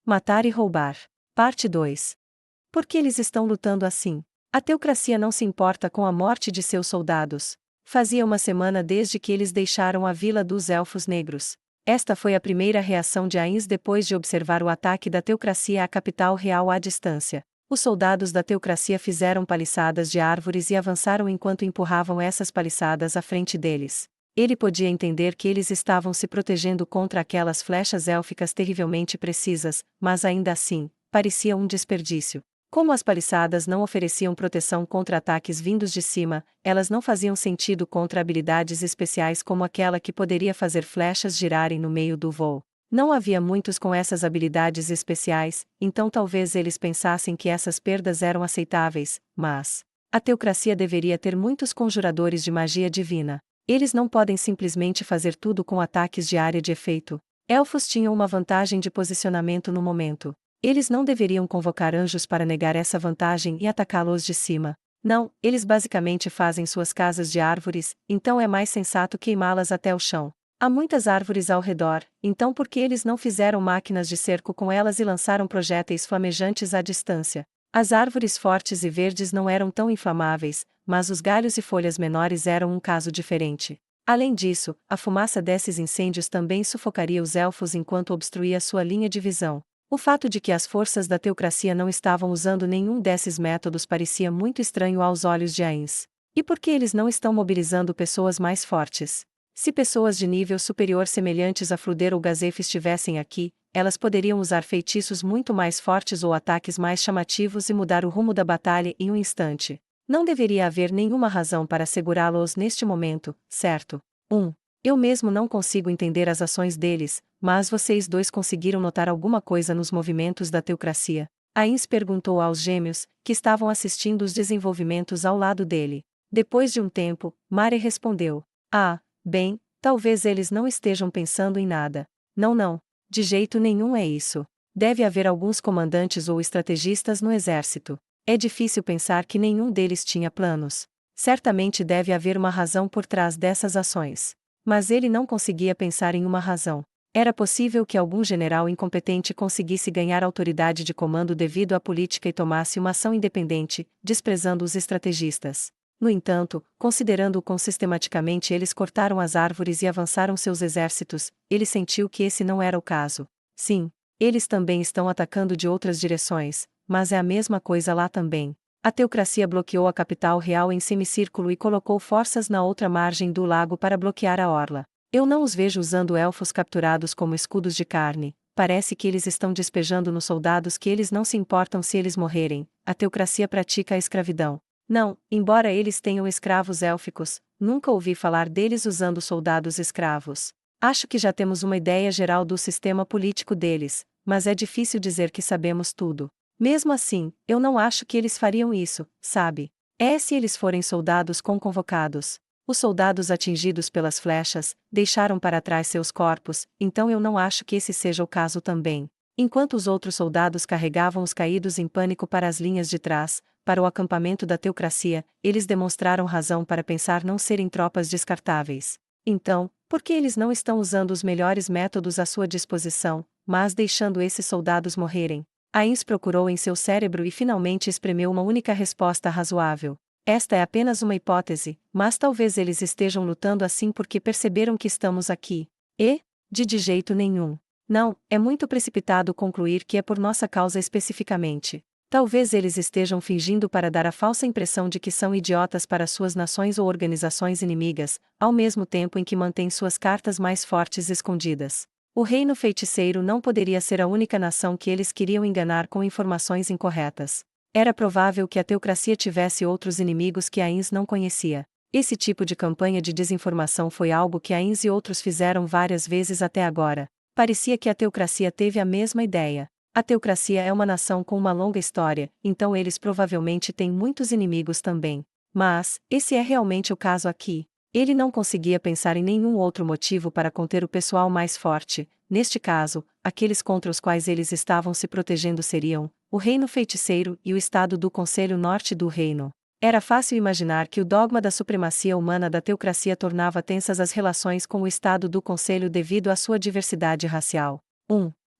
Matar e roubar. Parte 2. Por que eles estão lutando assim? A teocracia não se importa com a morte de seus soldados. Fazia uma semana desde que eles deixaram a Vila dos Elfos Negros. Esta foi a primeira reação de Ainz depois de observar o ataque da teocracia à capital real à distância. Os soldados da teocracia fizeram paliçadas de árvores e avançaram enquanto empurravam essas paliçadas à frente deles. Ele podia entender que eles estavam se protegendo contra aquelas flechas élficas terrivelmente precisas, mas ainda assim, parecia um desperdício. Como as paliçadas não ofereciam proteção contra ataques vindos de cima, elas não faziam sentido contra habilidades especiais como aquela que poderia fazer flechas girarem no meio do voo. Não havia muitos com essas habilidades especiais, então talvez eles pensassem que essas perdas eram aceitáveis, mas a teocracia deveria ter muitos conjuradores de magia divina. Eles não podem simplesmente fazer tudo com ataques de área de efeito. Elfos tinham uma vantagem de posicionamento no momento. Eles não deveriam convocar anjos para negar essa vantagem e atacá-los de cima. Não, eles basicamente fazem suas casas de árvores, então é mais sensato queimá-las até o chão. Há muitas árvores ao redor, então por que eles não fizeram máquinas de cerco com elas e lançaram projéteis flamejantes à distância? As árvores fortes e verdes não eram tão inflamáveis, mas os galhos e folhas menores eram um caso diferente. Além disso, a fumaça desses incêndios também sufocaria os elfos enquanto obstruía sua linha de visão. O fato de que as forças da teocracia não estavam usando nenhum desses métodos parecia muito estranho aos olhos de Ainz. E por que eles não estão mobilizando pessoas mais fortes? Se pessoas de nível superior semelhantes a Fruder ou Gazef estivessem aqui, elas poderiam usar feitiços muito mais fortes ou ataques mais chamativos e mudar o rumo da batalha em um instante. Não deveria haver nenhuma razão para segurá-los neste momento, certo? 1. Eu mesmo não consigo entender as ações deles, mas vocês dois conseguiram notar alguma coisa nos movimentos da teocracia? Ainz perguntou aos gêmeos, que estavam assistindo os desenvolvimentos ao lado dele. Depois de um tempo, Mare respondeu: bem, talvez eles não estejam pensando em nada. Não, de jeito nenhum é isso. Deve haver alguns comandantes ou estrategistas no exército. É difícil pensar que nenhum deles tinha planos. Certamente deve haver uma razão por trás dessas ações. Mas ele não conseguia pensar em uma razão. Era possível que algum general incompetente conseguisse ganhar autoridade de comando devido à política e tomasse uma ação independente, desprezando os estrategistas. No entanto, considerando o quão sistematicamente eles cortaram as árvores e avançaram seus exércitos, ele sentiu que esse não era o caso. Sim, eles também estão atacando de outras direções, mas é a mesma coisa lá também. A teocracia bloqueou a capital real em semicírculo e colocou forças na outra margem do lago para bloquear a orla. Eu não os vejo usando elfos capturados como escudos de carne. Parece que eles estão despejando nos soldados que eles não se importam se eles morrerem. A teocracia pratica a escravidão. Não, embora eles tenham escravos élficos, nunca ouvi falar deles usando soldados escravos. Acho que já temos uma ideia geral do sistema político deles, mas é difícil dizer que sabemos tudo. Mesmo assim, eu não acho que eles fariam isso, sabe? Se eles forem soldados convocados. Os soldados atingidos pelas flechas deixaram para trás seus corpos, então eu não acho que esse seja o caso também. Enquanto os outros soldados carregavam os caídos em pânico para as linhas de trás, para o acampamento da teocracia, eles demonstraram razão para pensar não serem tropas descartáveis. Então, por que eles não estão usando os melhores métodos à sua disposição, mas deixando esses soldados morrerem? Ainz procurou em seu cérebro e finalmente espremeu uma única resposta razoável. Esta é apenas uma hipótese, mas talvez eles estejam lutando assim porque perceberam que estamos aqui. De jeito nenhum. Não, é muito precipitado concluir que é por nossa causa especificamente. Talvez eles estejam fingindo para dar a falsa impressão de que são idiotas para suas nações ou organizações inimigas, ao mesmo tempo em que mantêm suas cartas mais fortes escondidas. O reino feiticeiro não poderia ser a única nação que eles queriam enganar com informações incorretas. Era provável que a teocracia tivesse outros inimigos que Ainz não conhecia. Esse tipo de campanha de desinformação foi algo que Ainz e outros fizeram várias vezes até agora. Parecia que a teocracia teve a mesma ideia. A teocracia é uma nação com uma longa história, então eles provavelmente têm muitos inimigos também. Mas, esse é realmente o caso aqui. Ele não conseguia pensar em nenhum outro motivo para conter o pessoal mais forte. Neste caso, aqueles contra os quais eles estavam se protegendo seriam o Reino Feiticeiro e o Estado do Conselho Norte do Reino. Era fácil imaginar que o dogma da supremacia humana da teocracia tornava tensas as relações com o Estado do Conselho devido à sua diversidade racial.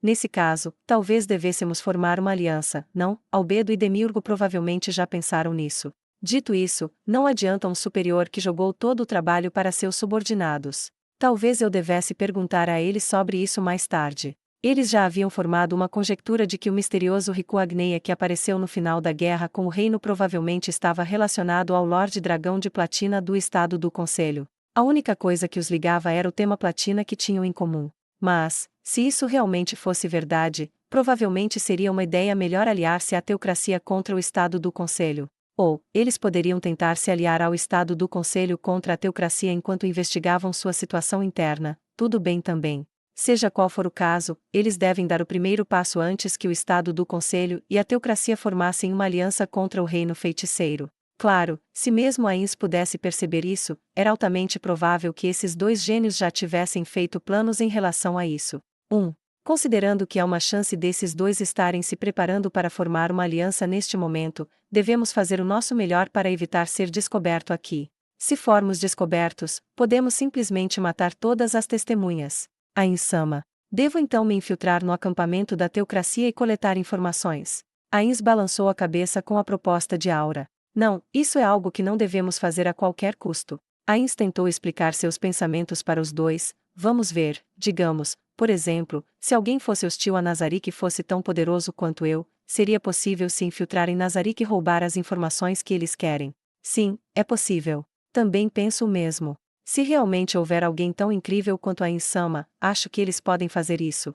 Nesse caso, talvez devêssemos formar uma aliança, não? Albedo e Demiurgo provavelmente já pensaram nisso. Dito isso, não adianta um superior que jogou todo o trabalho para seus subordinados. Talvez eu devesse perguntar a eles sobre isso mais tarde. Eles já haviam formado uma conjectura de que o misterioso Riku Agneia que apareceu no final da guerra com o reino provavelmente estava relacionado ao Lorde Dragão de Platina do Estado do Conselho. A única coisa que os ligava era o tema platina que tinham em comum. Mas, se isso realmente fosse verdade, provavelmente seria uma ideia melhor aliar-se à teocracia contra o Estado do Conselho. Ou, eles poderiam tentar se aliar ao Estado do Conselho contra a teocracia enquanto investigavam sua situação interna, tudo bem também. Seja qual for o caso, eles devem dar o primeiro passo antes que o Estado do Conselho e a teocracia formassem uma aliança contra o reino feiticeiro. Claro, se mesmo Ains pudesse perceber isso, era altamente provável que esses dois gênios já tivessem feito planos em relação a isso. 1. Considerando que há uma chance desses dois estarem se preparando para formar uma aliança neste momento, devemos fazer o nosso melhor para evitar ser descoberto aqui. Se formos descobertos, podemos simplesmente matar todas as testemunhas. Ains-sama. Devo então me infiltrar no acampamento da teocracia e coletar informações. Ains balançou a cabeça com a proposta de Aura. Não, isso é algo que não devemos fazer a qualquer custo. Ains tentou explicar seus pensamentos para os dois. Vamos ver, digamos, por exemplo, se alguém fosse hostil a Nazarick e fosse tão poderoso quanto eu, seria possível se infiltrar em Nazarick e roubar as informações que eles querem. Sim, é possível. Também penso o mesmo. Se realmente houver alguém tão incrível quanto Ains-sama, acho que eles podem fazer isso.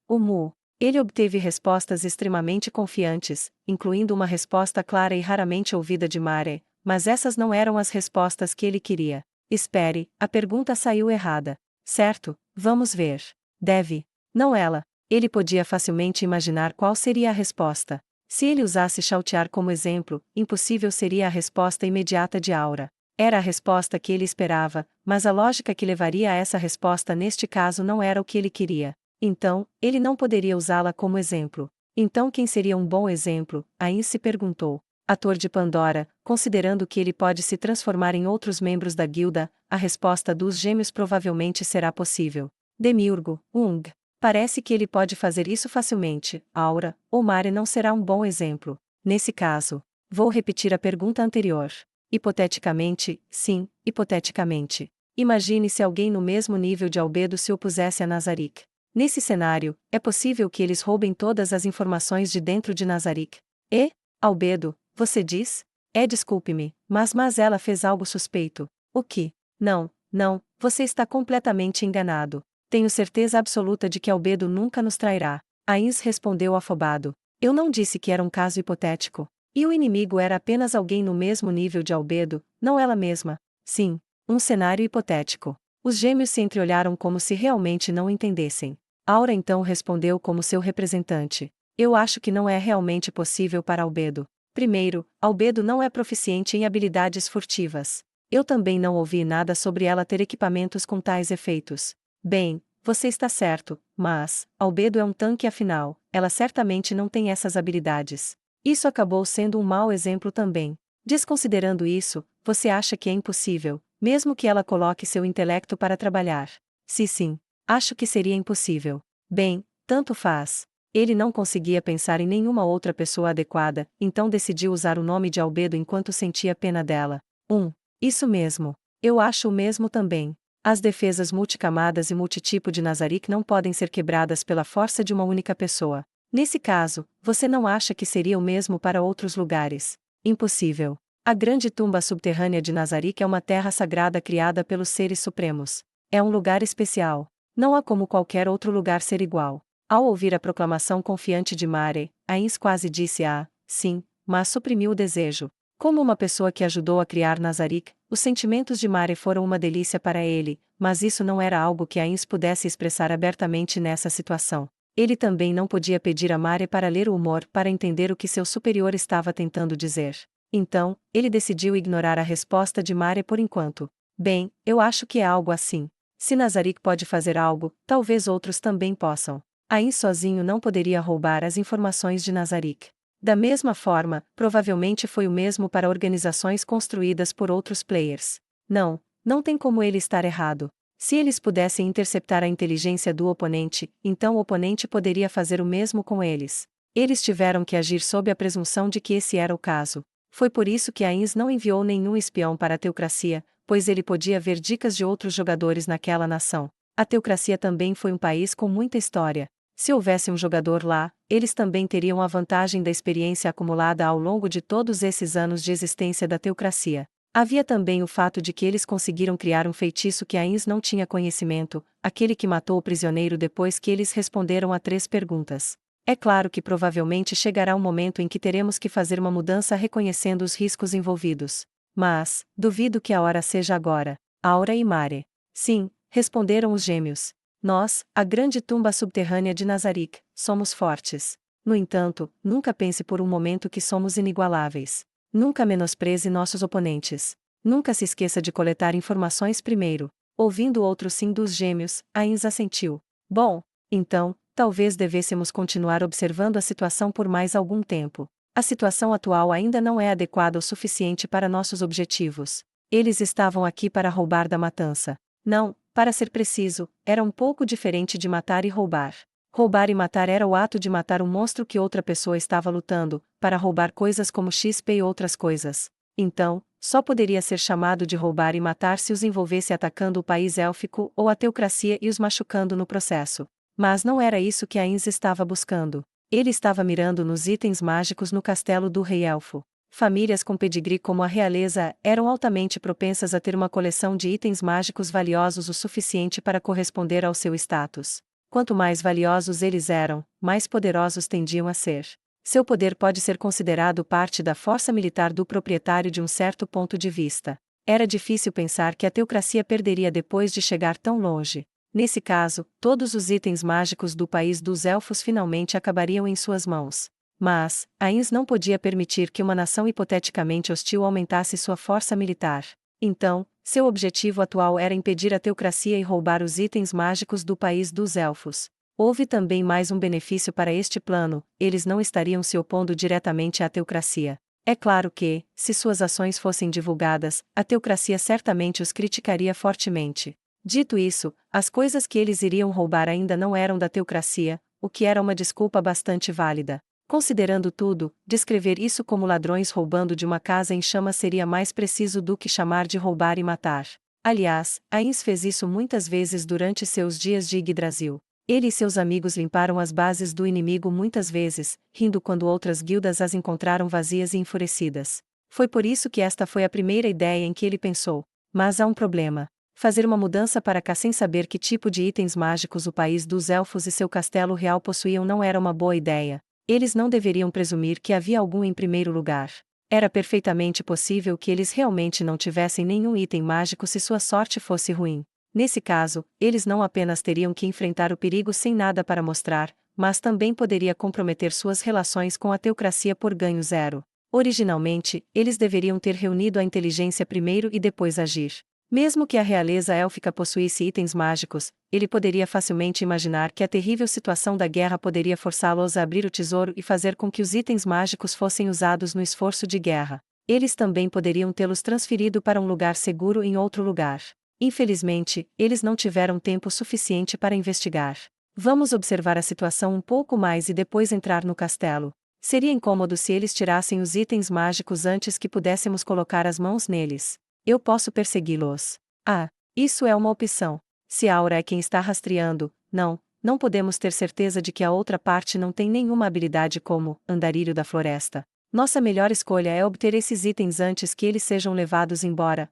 O Mu. Ele obteve respostas extremamente confiantes, incluindo uma resposta clara e raramente ouvida de Mare, mas essas não eram as respostas que ele queria. Espere, a pergunta saiu errada. Certo, vamos ver. Deve. Não ela. Ele podia facilmente imaginar qual seria a resposta. Se ele usasse Chautiar como exemplo, impossível seria a resposta imediata de Aura. Era a resposta que ele esperava, mas a lógica que levaria a essa resposta neste caso não era o que ele queria. Então, ele não poderia usá-la como exemplo. Então quem seria um bom exemplo? Ains se perguntou. Ator de Pandora, considerando que ele pode se transformar em outros membros da guilda, a resposta dos gêmeos provavelmente será possível. Demiurgo, Ung. Parece que ele pode fazer isso facilmente. Aura, ou Mare não será um bom exemplo. Nesse caso, vou repetir a pergunta anterior. Hipoteticamente, sim, hipoteticamente. Imagine se alguém no mesmo nível de Albedo se opusesse a Nazarick. Nesse cenário, é possível que eles roubem todas as informações de dentro de Nazarick. E, Albedo, você diz? Desculpe-me, mas ela fez algo suspeito. O que? Não, você está completamente enganado. Tenho certeza absoluta de que Albedo nunca nos trairá. Ains respondeu afobado. Eu não disse que era um caso hipotético. E o inimigo era apenas alguém no mesmo nível de Albedo, não ela mesma. Sim, um cenário hipotético. Os gêmeos se entreolharam como se realmente não entendessem. Aura então respondeu como seu representante. Eu acho que não é realmente possível para Albedo. Primeiro, Albedo não é proficiente em habilidades furtivas. Eu também não ouvi nada sobre ela ter equipamentos com tais efeitos. Bem, você está certo, mas, Albedo é um tanque afinal, ela certamente não tem essas habilidades. Isso acabou sendo um mau exemplo também. Desconsiderando isso, você acha que é impossível, mesmo que ela coloque seu intelecto para trabalhar? Se sim, acho que seria impossível. Bem, tanto faz. Ele não conseguia pensar em nenhuma outra pessoa adequada, então decidiu usar o nome de Albedo enquanto sentia pena dela. Isso mesmo. Eu acho o mesmo também. As defesas multicamadas e multitipo de Nazarick não podem ser quebradas pela força de uma única pessoa. Nesse caso, você não acha que seria o mesmo para outros lugares? Impossível. A grande tumba subterrânea de Nazarick é uma terra sagrada criada pelos seres supremos. É um lugar especial. Não há como qualquer outro lugar ser igual. Ao ouvir a proclamação confiante de Mare, Ains quase disse sim, mas suprimiu o desejo. Como uma pessoa que ajudou a criar Nazarick, os sentimentos de Mare foram uma delícia para ele, mas isso não era algo que Ains pudesse expressar abertamente nessa situação. Ele também não podia pedir a Mare para ler o humor para entender o que seu superior estava tentando dizer. Então, ele decidiu ignorar a resposta de Mare por enquanto. Bem, eu acho que é algo assim. Se Nazarick pode fazer algo, talvez outros também possam. Ains sozinho não poderia roubar as informações de Nazarick. Da mesma forma, provavelmente foi o mesmo para organizações construídas por outros players. Não tem como ele estar errado. Se eles pudessem interceptar a inteligência do oponente, então o oponente poderia fazer o mesmo com eles. Eles tiveram que agir sob a presunção de que esse era o caso. Foi por isso que Ainz não enviou nenhum espião para a teocracia, pois ele podia ver dicas de outros jogadores naquela nação. A teocracia também foi um país com muita história. Se houvesse um jogador lá, eles também teriam a vantagem da experiência acumulada ao longo de todos esses anos de existência da teocracia. Havia também o fato de que eles conseguiram criar um feitiço que Ainz não tinha conhecimento, aquele que matou o prisioneiro depois que eles responderam a 3 perguntas. É claro que provavelmente chegará um momento em que teremos que fazer uma mudança reconhecendo os riscos envolvidos. Mas, duvido que a hora seja agora. Aura e Mare. Sim, responderam os gêmeos. Nós, a grande tumba subterrânea de Nazarick, somos fortes. No entanto, nunca pense por um momento que somos inigualáveis. Nunca menospreze nossos oponentes. Nunca se esqueça de coletar informações primeiro. Ouvindo outro sim dos gêmeos, Ainz assentiu. Bom, então, talvez devêssemos continuar observando a situação por mais algum tempo. A situação atual ainda não é adequada o suficiente para nossos objetivos. Eles estavam aqui para roubar da matança. Não, para ser preciso, era um pouco diferente de matar e roubar. Roubar e matar era o ato de matar um monstro que outra pessoa estava lutando, para roubar coisas como XP e outras coisas. Então, só poderia ser chamado de roubar e matar se os envolvesse atacando o país élfico ou a teocracia e os machucando no processo. Mas não era isso que Ainz estava buscando. Ele estava mirando nos itens mágicos no castelo do rei elfo. Famílias com pedigree como a realeza eram altamente propensas a ter uma coleção de itens mágicos valiosos o suficiente para corresponder ao seu status. Quanto mais valiosos eles eram, mais poderosos tendiam a ser. Seu poder pode ser considerado parte da força militar do proprietário de um certo ponto de vista. Era difícil pensar que a teocracia perderia depois de chegar tão longe. Nesse caso, todos os itens mágicos do país dos elfos finalmente acabariam em suas mãos. Mas, Ainz não podia permitir que uma nação hipoteticamente hostil aumentasse sua força militar. Então, seu objetivo atual era impedir a teocracia e roubar os itens mágicos do país dos elfos. Houve também mais um benefício para este plano: eles não estariam se opondo diretamente à teocracia. É claro que, se suas ações fossem divulgadas, a teocracia certamente os criticaria fortemente. Dito isso, as coisas que eles iriam roubar ainda não eram da teocracia, o que era uma desculpa bastante válida. Considerando tudo, descrever isso como ladrões roubando de uma casa em chamas seria mais preciso do que chamar de roubar e matar. Aliás, Ainz fez isso muitas vezes durante seus dias de Yggdrasil. Ele e seus amigos limparam as bases do inimigo muitas vezes, rindo quando outras guildas as encontraram vazias e enfurecidas. Foi por isso que esta foi a primeira ideia em que ele pensou. Mas há um problema. Fazer uma mudança para cá sem saber que tipo de itens mágicos o país dos elfos e seu castelo real possuíam não era uma boa ideia. Eles não deveriam presumir que havia algum em primeiro lugar. Era perfeitamente possível que eles realmente não tivessem nenhum item mágico se sua sorte fosse ruim. Nesse caso, eles não apenas teriam que enfrentar o perigo sem nada para mostrar, mas também poderia comprometer suas relações com a teocracia por ganho zero. Originalmente, eles deveriam ter reunido a inteligência primeiro e depois agir. Mesmo que a realeza élfica possuísse itens mágicos, ele poderia facilmente imaginar que a terrível situação da guerra poderia forçá-los a abrir o tesouro e fazer com que os itens mágicos fossem usados no esforço de guerra. Eles também poderiam tê-los transferido para um lugar seguro em outro lugar. Infelizmente, eles não tiveram tempo suficiente para investigar. Vamos observar a situação um pouco mais e depois entrar no castelo. Seria incômodo se eles tirassem os itens mágicos antes que pudéssemos colocar as mãos neles. Eu posso persegui-los. Ah, isso é uma opção. Se Aura é quem está rastreando, não podemos ter certeza de que a outra parte não tem nenhuma habilidade como Andarilho da Floresta. Nossa melhor escolha é obter esses itens antes que eles sejam levados embora.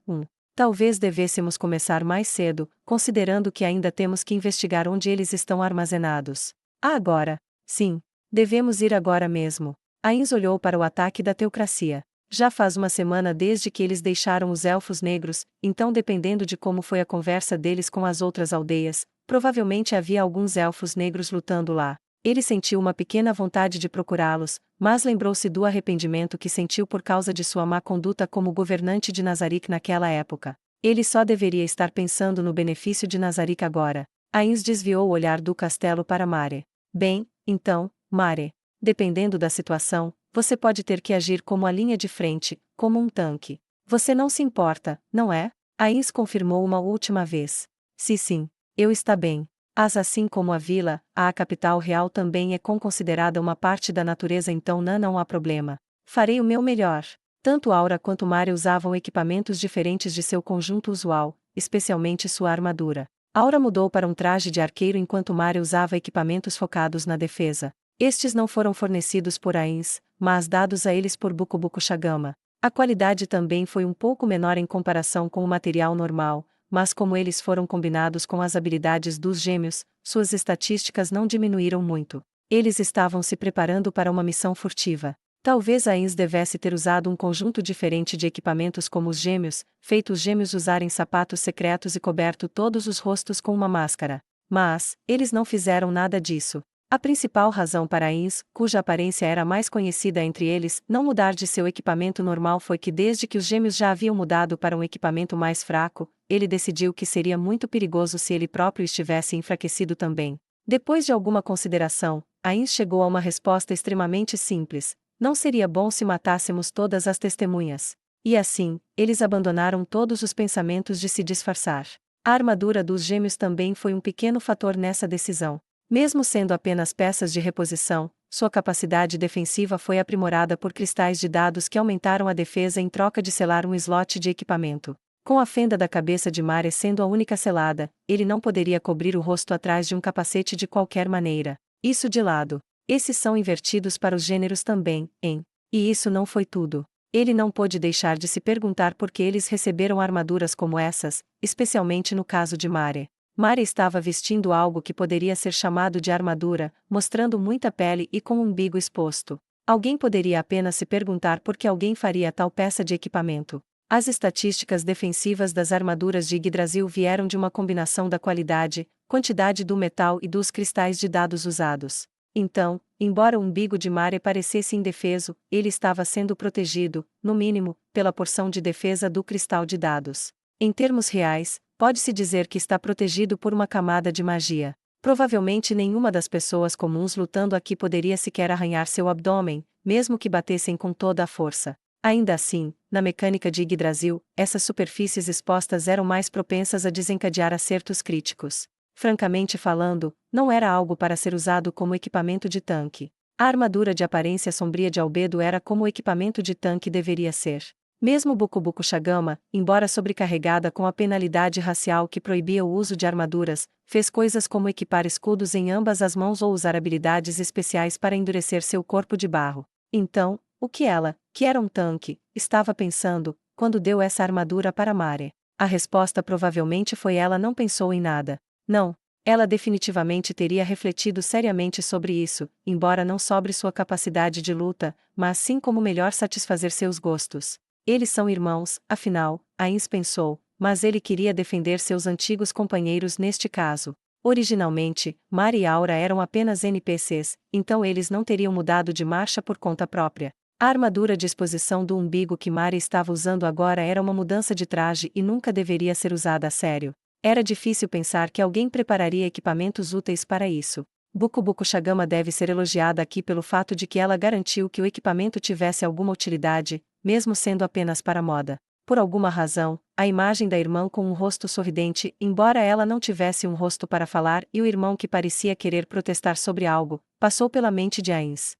Talvez devêssemos começar mais cedo, considerando que ainda temos que investigar onde eles estão armazenados. Agora. Sim. Devemos ir agora mesmo. Ainz olhou para o ataque da teocracia. Já faz uma semana desde que eles deixaram os elfos negros, então dependendo de como foi a conversa deles com as outras aldeias, provavelmente havia alguns elfos negros lutando lá. Ele sentiu uma pequena vontade de procurá-los, mas lembrou-se do arrependimento que sentiu por causa de sua má conduta como governante de Nazarick naquela época. Ele só deveria estar pensando no benefício de Nazarick agora. Ainz desviou o olhar do castelo para Mare. Bem, então, Mare. Dependendo da situação, você pode ter que agir como a linha de frente, como um tanque. Você não se importa, não é? Ainz confirmou uma última vez. Sim, eu está bem. Assim como a vila, a capital real também é considerada uma parte da natureza, então não há problema. Farei o meu melhor. Tanto Aura quanto Mari usavam equipamentos diferentes de seu conjunto usual, especialmente sua armadura. Aura mudou para um traje de arqueiro enquanto Mari usava equipamentos focados na defesa. Estes não foram fornecidos por Ains, mas dados a eles por Bukubuku Shagama. A qualidade também foi um pouco menor em comparação com o material normal, mas como eles foram combinados com as habilidades dos gêmeos, suas estatísticas não diminuíram muito. Eles estavam se preparando para uma missão furtiva. Talvez Ains devesse ter usado um conjunto diferente de equipamentos como os gêmeos, feito os gêmeos usarem sapatos secretos e coberto todos os rostos com uma máscara. Mas, eles não fizeram nada disso. A principal razão para Ains, cuja aparência era mais conhecida entre eles, não mudar de seu equipamento normal foi que desde que os gêmeos já haviam mudado para um equipamento mais fraco, ele decidiu que seria muito perigoso se ele próprio estivesse enfraquecido também. Depois de alguma consideração, Ains chegou a uma resposta extremamente simples: não seria bom se matássemos todas as testemunhas. E assim, eles abandonaram todos os pensamentos de se disfarçar. A armadura dos gêmeos também foi um pequeno fator nessa decisão. Mesmo sendo apenas peças de reposição, sua capacidade defensiva foi aprimorada por cristais de dados que aumentaram a defesa em troca de selar um slot de equipamento. Com a fenda da cabeça de Mare sendo a única selada, ele não poderia cobrir o rosto atrás de um capacete de qualquer maneira. Isso de lado. Esses são invertidos para os gêneros também, hein? E isso não foi tudo. Ele não pôde deixar de se perguntar por que eles receberam armaduras como essas, especialmente no caso de Mare. Mare estava vestindo algo que poderia ser chamado de armadura, mostrando muita pele e com o umbigo exposto. Alguém poderia apenas se perguntar por que alguém faria tal peça de equipamento. As estatísticas defensivas das armaduras de Yggdrasil vieram de uma combinação da qualidade, quantidade do metal e dos cristais de dados usados. Então, embora o umbigo de Mare parecesse indefeso, ele estava sendo protegido, no mínimo, pela porção de defesa do cristal de dados. Em termos reais, pode-se dizer que está protegido por uma camada de magia. Provavelmente nenhuma das pessoas comuns lutando aqui poderia sequer arranhar seu abdômen, mesmo que batessem com toda a força. Ainda assim, na mecânica de Yggdrasil, essas superfícies expostas eram mais propensas a desencadear acertos críticos. Francamente falando, não era algo para ser usado como equipamento de tanque. A armadura de aparência sombria de Albedo era como o equipamento de tanque deveria ser. Mesmo Bukubuku Shagama, embora sobrecarregada com a penalidade racial que proibia o uso de armaduras, fez coisas como equipar escudos em ambas as mãos ou usar habilidades especiais para endurecer seu corpo de barro. Então, o que ela, que era um tanque, estava pensando, quando deu essa armadura para Mare? A resposta provavelmente foi: ela não pensou em nada. Não. Ela definitivamente teria refletido seriamente sobre isso, embora não sobre sua capacidade de luta, mas sim como melhor satisfazer seus gostos. Eles são irmãos, afinal, Ains pensou, mas ele queria defender seus antigos companheiros neste caso. Originalmente, Mari e Aura eram apenas NPCs, então eles não teriam mudado de marcha por conta própria. A armadura de exposição do umbigo que Mari estava usando agora era uma mudança de traje e nunca deveria ser usada a sério. Era difícil pensar que alguém prepararia equipamentos úteis para isso. Bukubuku Shagama deve ser elogiada aqui pelo fato de que ela garantiu que o equipamento tivesse alguma utilidade, mesmo sendo apenas para moda. Por alguma razão, a imagem da irmã com um rosto sorridente, embora ela não tivesse um rosto para falar, e o irmão que parecia querer protestar sobre algo, passou pela mente de Ains.